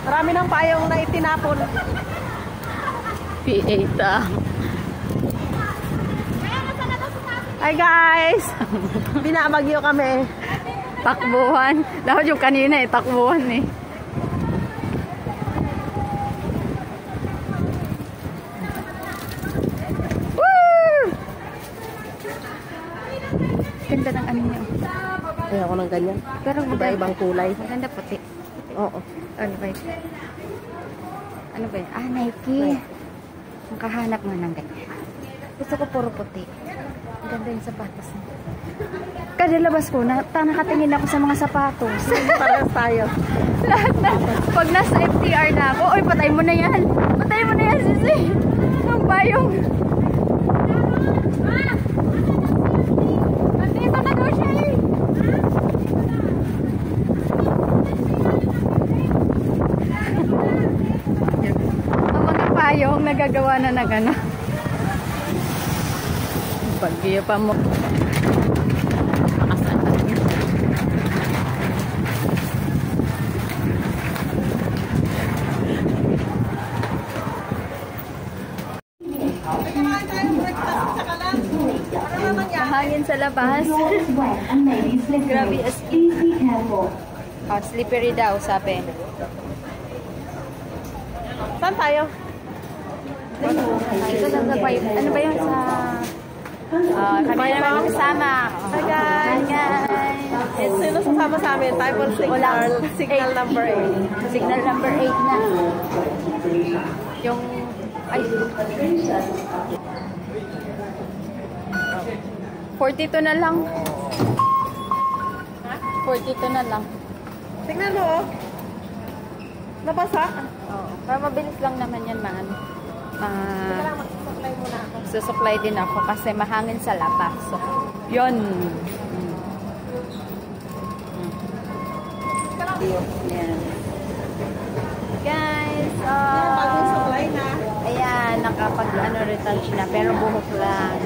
Marami ng payong na itinapon. P8 Hi guys! Binabagyo kami. Takbuhan. Dapat yung kanina takbuhan eh. Woo! Ganda ng ano niya. Ay, ako ng ganyan. Pero iba-ibang kulay. Maganda puti. Oo. Ano ba yun? Ano ba yun? Ah, Nike. Makahanap nga ng ganyan. Gusto ko puro puti. Ang ganda yung sapatos niya. Kada labas ko, nakatingin ako sa mga sapatos. Parehas tayo. Lahat na. Pag nasa FTR na ako, oy, patay mo na yan. Patay mo na yan, sisi. Ang bayong. Nandito na daw siya eh. Ang mga payong nagagawa na ng ano. Bagyo pa mo. Hangin sa labas. Grabe as in. Oh, slippery daw, sabi. Saan tayo? Ito lang sa pipe. Ano ba yung sa... kami naman kasama. Hi guys! Sino sasama sa amin? Type on signal. Signal number 8. Signal number 8 na. Yung... Ay... 42 na lang. 42 na lang. Tingnan mo oh. Nabasa? Oo. Para mabilis lang naman yan, man. Mag-supply muna ako. Susuklay din ako kasi mahangin sa labas. So, yun. Ayan. Guys, Bagong supply na. ayan, retouch na, pero buhok lang.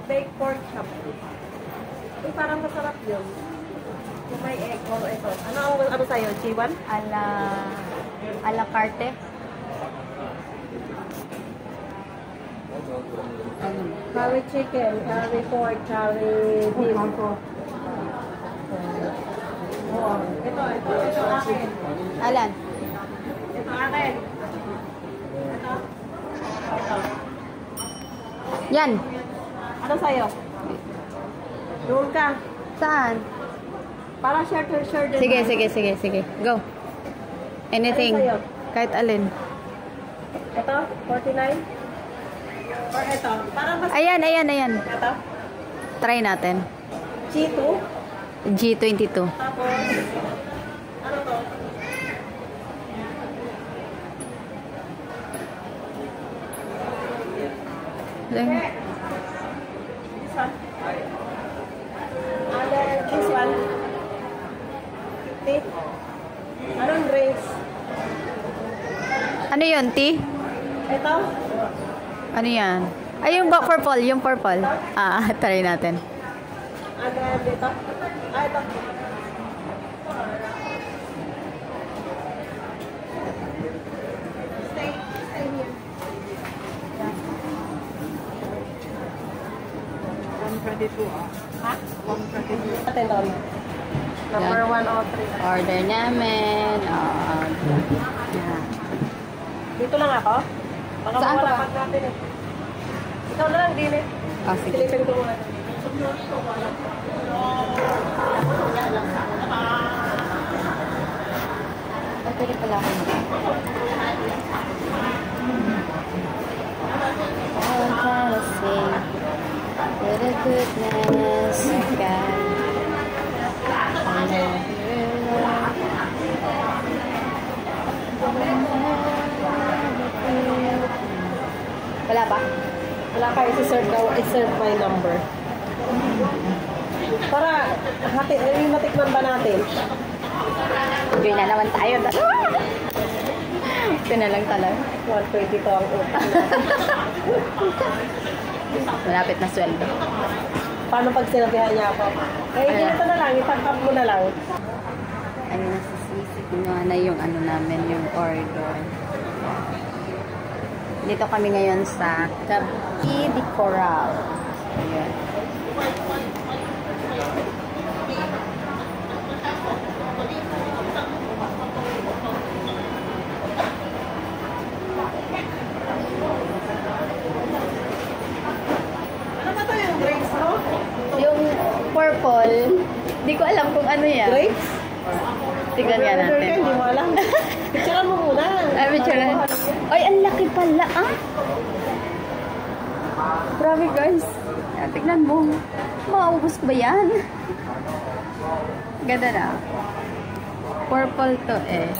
Baked pork chop. Parang masarap yun. Kung may egg or ito. Ano sa'yo? G1? A la carte. Curry chicken, curry pork, curry beef. Ito akin. Alan? Ito akin. Ito. Yan. Ano sa'yo? Doon ka. Saan? Parang share to share din. Sige. Go. Anything. Ano sa'yo? Kahit alin. Ito, 49. Or ito. Parang mas... Ayan. Ito. Try natin. G2. G22. Tapos, ano to? This one. And then this one. 50. Anong drinks? Ano yun, T? Ito. Ano yan? Ay, yung purple. Yung purple. Try natin. And then dito. Ito. Stay here. 122 Ha? 122. Atin doon. Number 103. Order namin. Yeah. Dito lang ako? Baka Saan mawala ka ba? pag natin eh. Ikaw na lang, Dili. Sige. Silipin ko muna. Pwede pala ako mag- I'm trying to sing to the goodness of God. I know your love. Wala ba? Wala kayo, i-serve my number. Para, matikman ba natin? Yun na naman tayo. Ito na lang talaga. 120 to ang utang. Malapit na sweldo. Paano pag sinabihan niya ako? Eh, ganito na lang, itangkap mo na lang. Ano na si Sisi, kinuha na yung ano namin, yung order. Dito kami ngayon sa Gabi de Coral. Ayan. Ano ba ito yung grapes, no? Yung purple, di ko alam kung ano yan. Grapes? Tignan nga natin. Hindi mo alam. Picturean mo muna. Ay, picturean. Ay, ang laki pala, ah! Grabe, guys. Tignan mo. Mauubos ba yan? Ganda na. Purple to eh.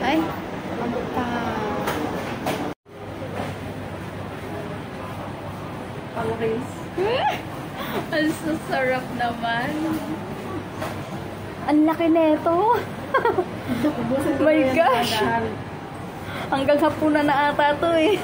Ay, ang pa. Pang-race. Ang sarap naman. Ang laki neto. My gosh. Hanggang hapunan na ata to eh.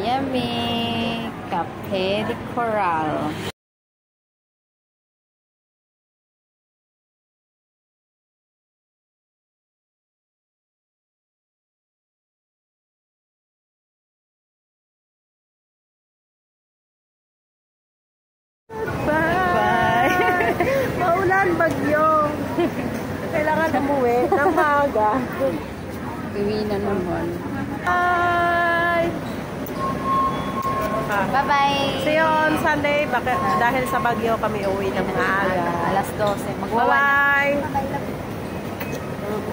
Yummy! Cafe de Coral. Bye! Maulan, bagyo. Kailangan umuwi ng maaga. Uwi na naman. Bye! Bye-bye! See you on Sunday. Dahil sa bagyo kami uwi ng maaga. Alas 12. Magwawa na. Bye-bye!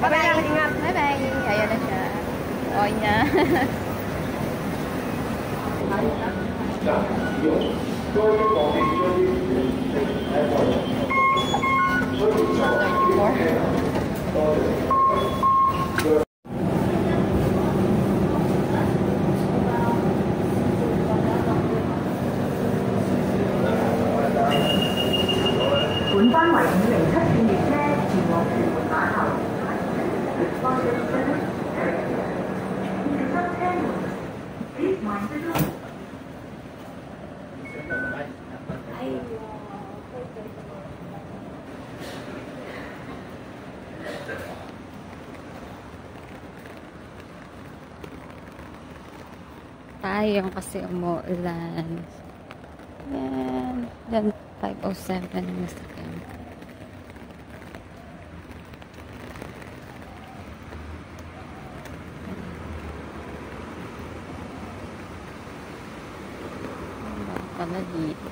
Bye-bye! Ingat! Bye-bye! Ayan na siya. Oy na. Tayo kasi umuulan. Yan. Then 5:07 na second. Pala dito.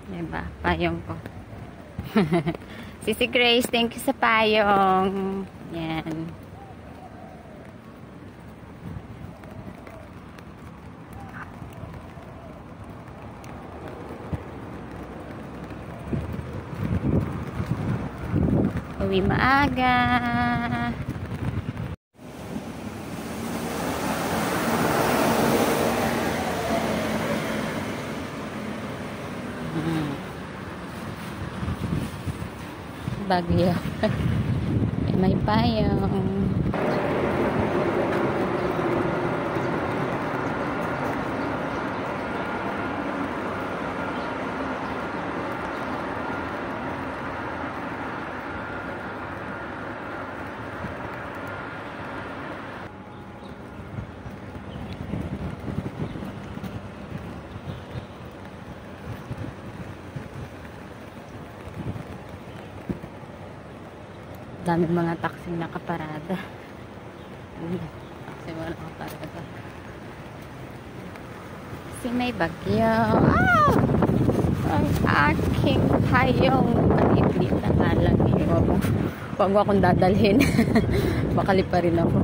Diba? Payong ko. Sisi Grace, thank you sa payong. Yan. Uwi maaga. Bagyo. May payong. Daming mga taxi nakaparada. Taxi mga nakaparada. Kasi may bagyo. Ah! Ang aking payong. Maliit na nga lang eh. Huwag mo akong dadalhin. Bakali pa rin ako.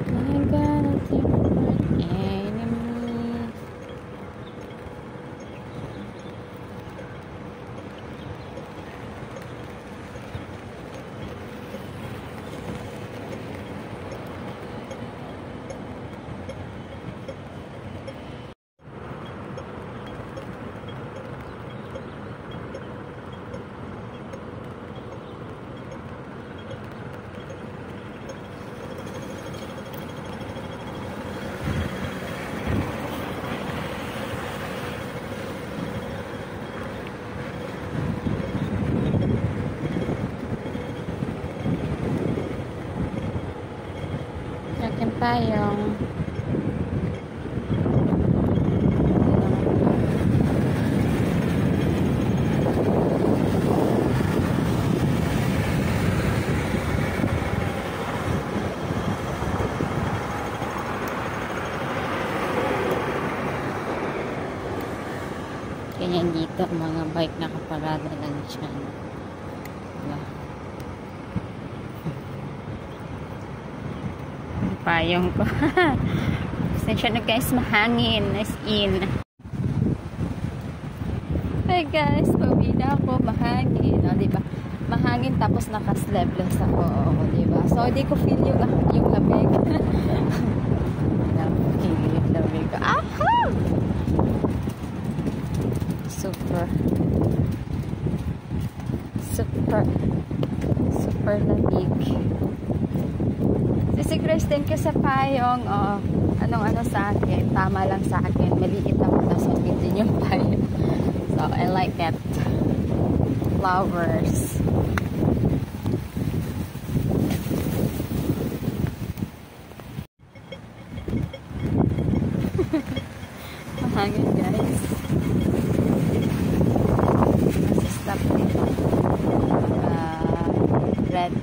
I'm gonna take my enemy. Aking payong. Ganyan dito, mga bike nakaparada lang siya. Diba? Payong ko. Pasensya na guys, mahangin. As in. Hey guys, pauwi na ako. Mahangin. O, diba? Mahangin tapos naka-sleeveless ako. O, diba? So, di ko feel yung lamig. Yung lamig. Aha! Super lamig. Si Grace, thank you sa payong. Oh, anong sa akin. Tama lang sa akin. Maliit lang na so din yung payong. So, I like that. Flowers. Mahangin guys. Stop dito. Red